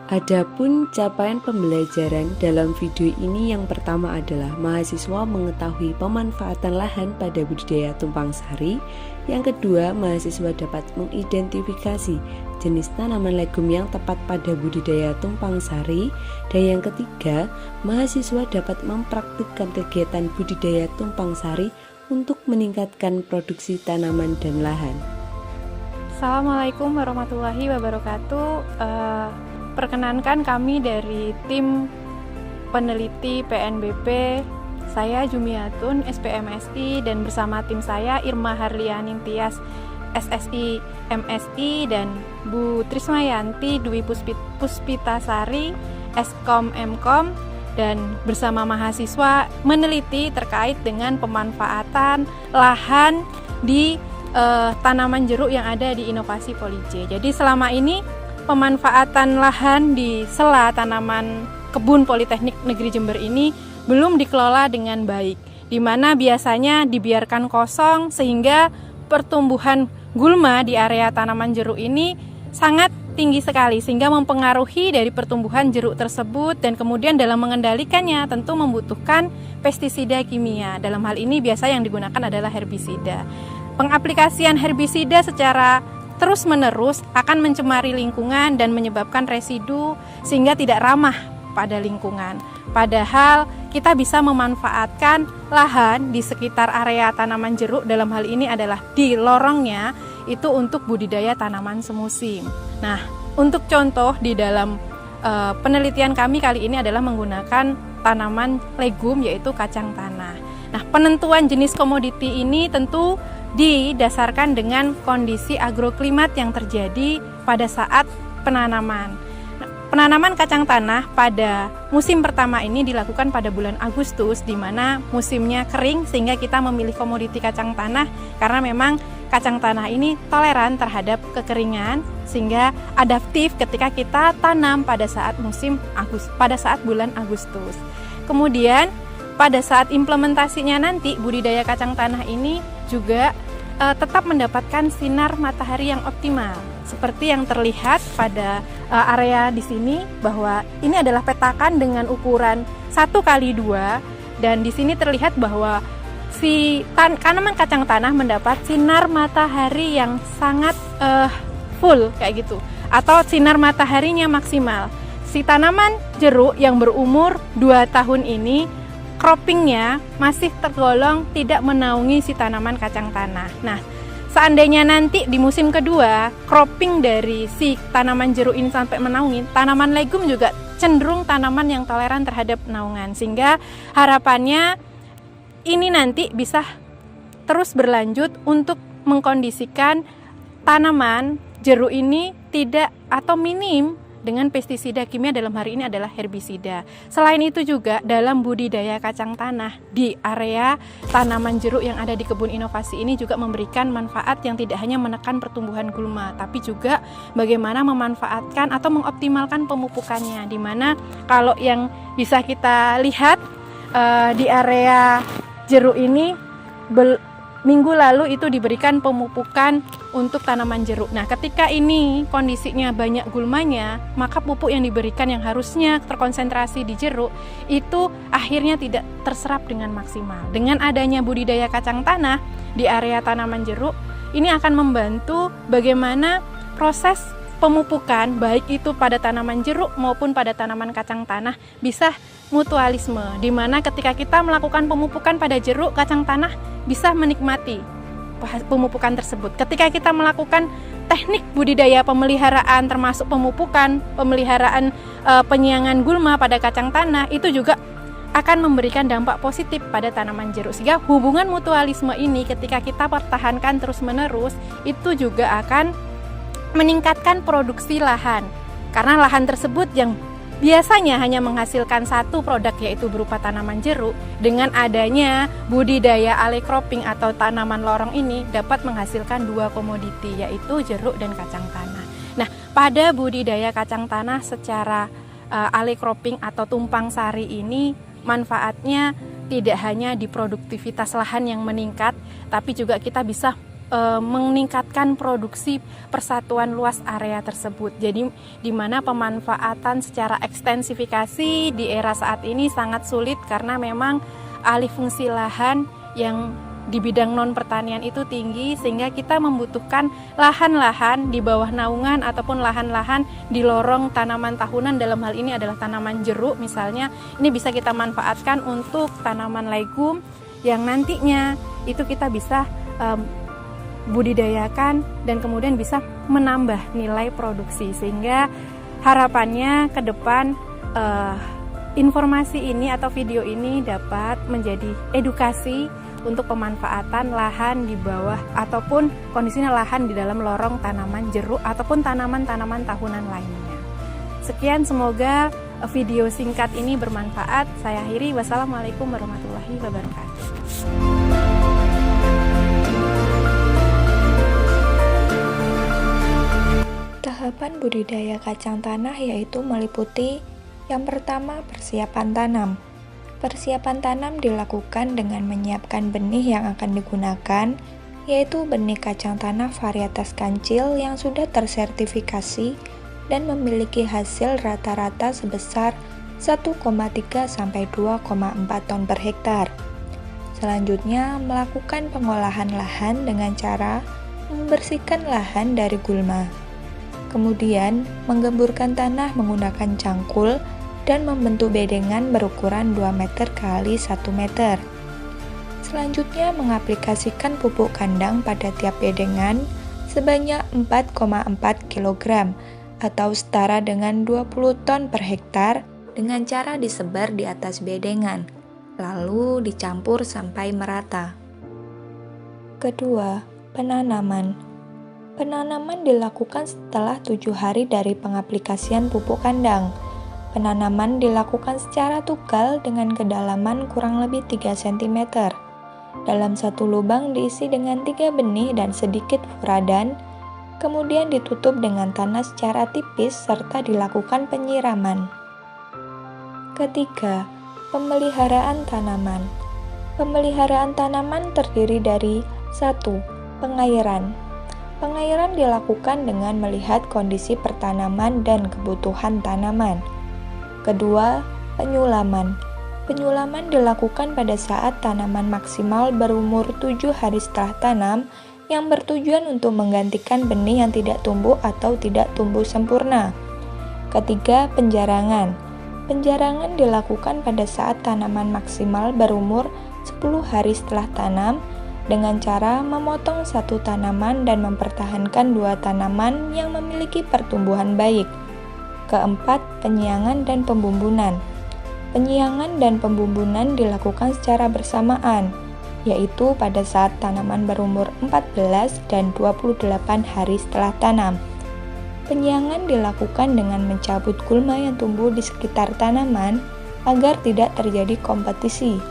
Adapun capaian pembelajaran dalam video ini yang pertama adalah mahasiswa mengetahui pemanfaatan lahan pada budidaya tumpang sari. Yang kedua, mahasiswa dapat mengidentifikasi jenis tanaman legum yang tepat pada budidaya tumpang sari. Dan yang ketiga, mahasiswa dapat mempraktikkan kegiatan budidaya tumpang sari untuk meningkatkan produksi tanaman dan lahan. Assalamualaikum warahmatullahi wabarakatuh. Perkenankan kami dari tim peneliti PNBP, saya Jumiatun SPMSI, dan bersama tim saya Irma Harlianin Tias SSI MSI dan Bu Trismayanti Dwi Puspitasari Eskom Mkom, dan bersama mahasiswa meneliti terkait dengan pemanfaatan lahan di tanaman jeruk yang ada di Inovasi Poly-J. Jadi selama ini pemanfaatan lahan di sela tanaman kebun Politeknik Negeri Jember ini belum dikelola dengan baik, di mana biasanya dibiarkan kosong sehingga pertumbuhan gulma di area tanaman jeruk ini sangat tinggi sekali, sehingga mempengaruhi dari pertumbuhan jeruk tersebut. Dan kemudian dalam mengendalikannya tentu membutuhkan pestisida kimia. Dalam hal ini biasa yang digunakan adalah herbisida. Pengaplikasian herbisida secara terus-menerus akan mencemari lingkungan dan menyebabkan residu sehingga tidak ramah pada lingkungan. Padahal kita bisa memanfaatkan lahan di sekitar area tanaman jeruk, dalam hal ini adalah di lorongnya, itu untuk budidaya tanaman semusim. Nah, untuk contoh di dalam penelitian kami kali ini adalah menggunakan tanaman legum yaitu kacang tanah. Nah, penentuan jenis komoditi ini tentu didasarkan dengan kondisi agroklimat yang terjadi pada saat penanaman. Penanaman kacang tanah pada musim pertama ini dilakukan pada bulan Agustus, di mana musimnya kering, sehingga kita memilih komoditi kacang tanah karena memang kacang tanah ini toleran terhadap kekeringan, sehingga adaptif ketika kita tanam pada saat bulan Agustus. Kemudian pada saat implementasinya nanti, budidaya kacang tanah ini juga tetap mendapatkan sinar matahari yang optimal. Seperti yang terlihat pada area di sini, bahwa ini adalah petakan dengan ukuran 1x2, dan di sini terlihat bahwa si tanaman kacang tanah mendapat sinar matahari yang sangat full kayak gitu, atau sinar mataharinya maksimal. Si tanaman jeruk yang berumur 2 tahun ini croppingnya masih tergolong tidak menaungi si tanaman kacang tanah. Nah, seandainya nanti di musim kedua cropping dari si tanaman jeruk ini sampai menaungi, tanaman legum juga cenderung tanaman yang toleran terhadap naungan, sehingga harapannya ini nanti bisa terus berlanjut untuk mengkondisikan tanaman jeruk ini tidak atau minim dengan pestisida kimia, dalam hari ini adalah herbisida. Selain itu juga dalam budidaya kacang tanah di area tanaman jeruk yang ada di kebun inovasi ini juga memberikan manfaat yang tidak hanya menekan pertumbuhan gulma, tapi juga bagaimana memanfaatkan atau mengoptimalkan pemupukannya, di mana kalau yang bisa kita lihat di area jeruk ini minggu lalu itu diberikan pemupukan untuk tanaman jeruk. Nah, ketika ini kondisinya banyak gulmanya, maka pupuk yang diberikan yang harusnya terkonsentrasi di jeruk itu akhirnya tidak terserap dengan maksimal. Dengan adanya budidaya kacang tanah di area tanaman jeruk, ini akan membantu bagaimana proses pemupukan baik itu pada tanaman jeruk maupun pada tanaman kacang tanah bisa mutualisme, di mana ketika kita melakukan pemupukan pada jeruk, kacang tanah bisa menikmati pemupukan tersebut. Ketika kita melakukan teknik budidaya pemeliharaan termasuk pemupukan, pemeliharaan penyiangan gulma pada kacang tanah, itu juga akan memberikan dampak positif pada tanaman jeruk, sehingga hubungan mutualisme ini ketika kita pertahankan terus-menerus itu juga akan meningkatkan produksi lahan, karena lahan tersebut yang biasanya hanya menghasilkan satu produk yaitu berupa tanaman jeruk, dengan adanya budidaya alley cropping atau tanaman lorong ini dapat menghasilkan 2 komoditi yaitu jeruk dan kacang tanah. Nah, pada budidaya kacang tanah secara alley cropping atau tumpang sari ini manfaatnya tidak hanya di produktivitas lahan yang meningkat, tapi juga kita bisa meningkatkan produksi persatuan luas area tersebut. Jadi di mana pemanfaatan secara ekstensifikasi di era saat ini sangat sulit karena memang alih fungsi lahan yang di bidang non pertanian itu tinggi, sehingga kita membutuhkan lahan-lahan di bawah naungan ataupun lahan-lahan di lorong tanaman tahunan. Dalam hal ini adalah tanaman jeruk misalnya, ini bisa kita manfaatkan untuk tanaman legum yang nantinya itu kita bisa budidayakan dan kemudian bisa menambah nilai produksi, sehingga harapannya ke depan informasi ini atau video ini dapat menjadi edukasi untuk pemanfaatan lahan di bawah ataupun kondisinya lahan di dalam lorong tanaman jeruk ataupun tanaman-tanaman tahunan lainnya. Sekian, semoga video singkat ini bermanfaat. Saya akhiri. Wassalamualaikum warahmatullahi wabarakatuh. Tahapan budidaya kacang tanah yaitu meliputi yang pertama, persiapan tanam. Persiapan tanam dilakukan dengan menyiapkan benih yang akan digunakan, yaitu benih kacang tanah varietas kancil yang sudah tersertifikasi dan memiliki hasil rata-rata sebesar 1,3 sampai 2,4 ton per hektar. Selanjutnya, melakukan pengolahan lahan dengan cara membersihkan lahan dari gulma. Kemudian, menggemburkan tanah menggunakan cangkul dan membentuk bedengan berukuran 2 meter kali 1 meter. Selanjutnya, mengaplikasikan pupuk kandang pada tiap bedengan sebanyak 4,4 kg atau setara dengan 20 ton per hektar dengan cara disebar di atas bedengan, lalu dicampur sampai merata. Kedua, penanaman. Penanaman dilakukan setelah 7 hari dari pengaplikasian pupuk kandang. Penanaman dilakukan secara tugal dengan kedalaman kurang lebih 3 cm. Dalam satu lubang diisi dengan 3 benih dan sedikit furadan, kemudian ditutup dengan tanah secara tipis serta dilakukan penyiraman. Ketiga, pemeliharaan tanaman. Pemeliharaan tanaman terdiri dari 1. Pengairan. Pengairan dilakukan dengan melihat kondisi pertanaman dan kebutuhan tanaman. Kedua, penyulaman. Penyulaman dilakukan pada saat tanaman maksimal berumur 7 hari setelah tanam yang bertujuan untuk menggantikan benih yang tidak tumbuh atau tidak tumbuh sempurna. Ketiga, penjarangan. Penjarangan dilakukan pada saat tanaman maksimal berumur 10 hari setelah tanam dengan cara memotong satu tanaman dan mempertahankan 2 tanaman yang memiliki pertumbuhan baik. Keempat, penyiangan dan pembumbunan. Penyiangan dan pembumbunan dilakukan secara bersamaan, yaitu pada saat tanaman berumur 14 dan 28 hari setelah tanam. Penyiangan dilakukan dengan mencabut gulma yang tumbuh di sekitar tanaman agar tidak terjadi kompetisi.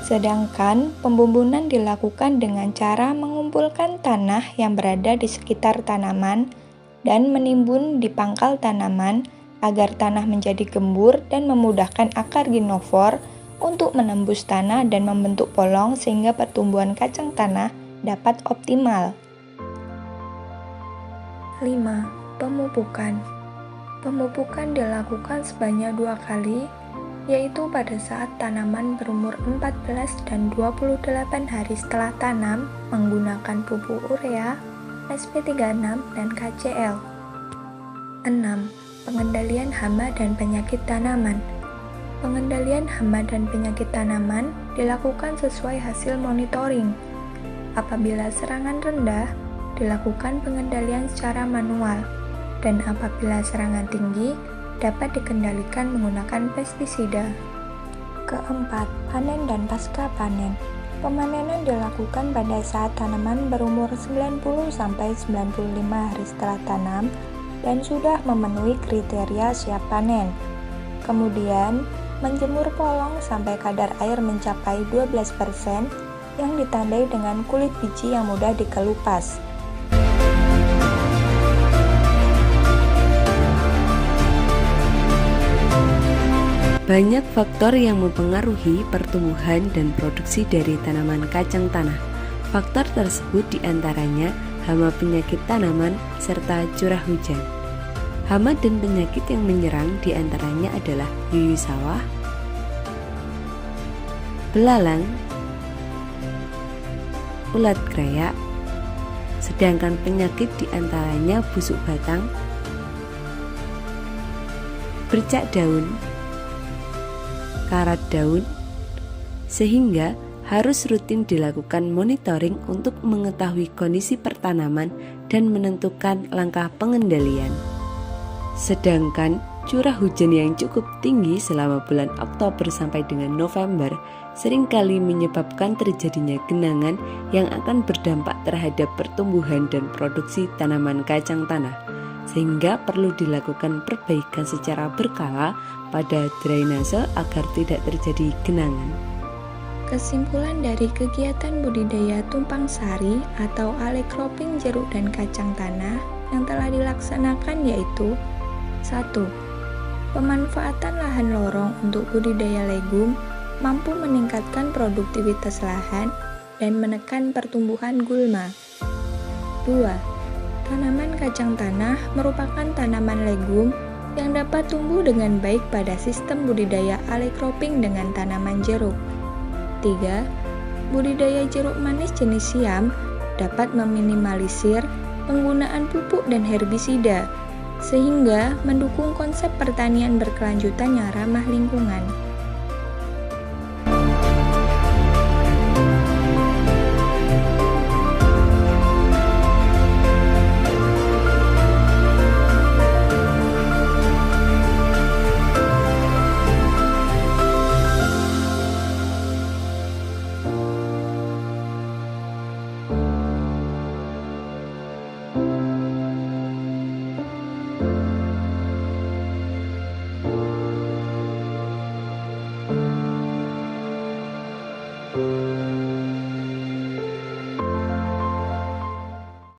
Sedangkan pembumbunan dilakukan dengan cara mengumpulkan tanah yang berada di sekitar tanaman dan menimbun di pangkal tanaman agar tanah menjadi gembur dan memudahkan akar ginofor untuk menembus tanah dan membentuk polong sehingga pertumbuhan kacang tanah dapat optimal. 5. Pemupukan. Pemupukan dilakukan sebanyak 2 kali, yaitu pada saat tanaman berumur 14 dan 28 hari setelah tanam menggunakan pupuk urea, SP36, dan KCl. 6. Pengendalian hama dan penyakit tanaman. Pengendalian hama dan penyakit tanaman dilakukan sesuai hasil monitoring. Apabila serangan rendah, dilakukan pengendalian secara manual, dan apabila serangan tinggi, dapat dikendalikan menggunakan pestisida. Keempat, panen dan pasca panen. Pemanenan dilakukan pada saat tanaman berumur 90-95 hari setelah tanam dan sudah memenuhi kriteria siap panen. Kemudian, menjemur polong sampai kadar air mencapai 12% yang ditandai dengan kulit biji yang mudah dikelupas. Banyak faktor yang mempengaruhi pertumbuhan dan produksi dari tanaman kacang tanah. Faktor tersebut diantaranya hama penyakit tanaman serta curah hujan. Hama dan penyakit yang menyerang diantaranya adalah yuyu sawah, belalang, ulat krayak, sedangkan penyakit diantaranya busuk batang, bercak daun, karat daun, sehingga harus rutin dilakukan monitoring untuk mengetahui kondisi pertanaman dan menentukan langkah pengendalian. Sedangkan curah hujan yang cukup tinggi selama bulan Oktober sampai dengan November seringkali menyebabkan terjadinya genangan yang akan berdampak terhadap pertumbuhan dan produksi tanaman kacang tanah, sehingga perlu dilakukan perbaikan secara berkala pada drainase agar tidak terjadi genangan. Kesimpulan dari kegiatan budidaya tumpang sari atau alley cropping jeruk dan kacang tanah yang telah dilaksanakan yaitu 1. Pemanfaatan lahan lorong untuk budidaya legum mampu meningkatkan produktivitas lahan dan menekan pertumbuhan gulma. 2. Tanaman kacang tanah merupakan tanaman legum yang dapat tumbuh dengan baik pada sistem budidaya alley cropping dengan tanaman jeruk. 3. Budidaya jeruk manis jenis siam dapat meminimalisir penggunaan pupuk dan herbisida, sehingga mendukung konsep pertanian berkelanjutan yang ramah lingkungan.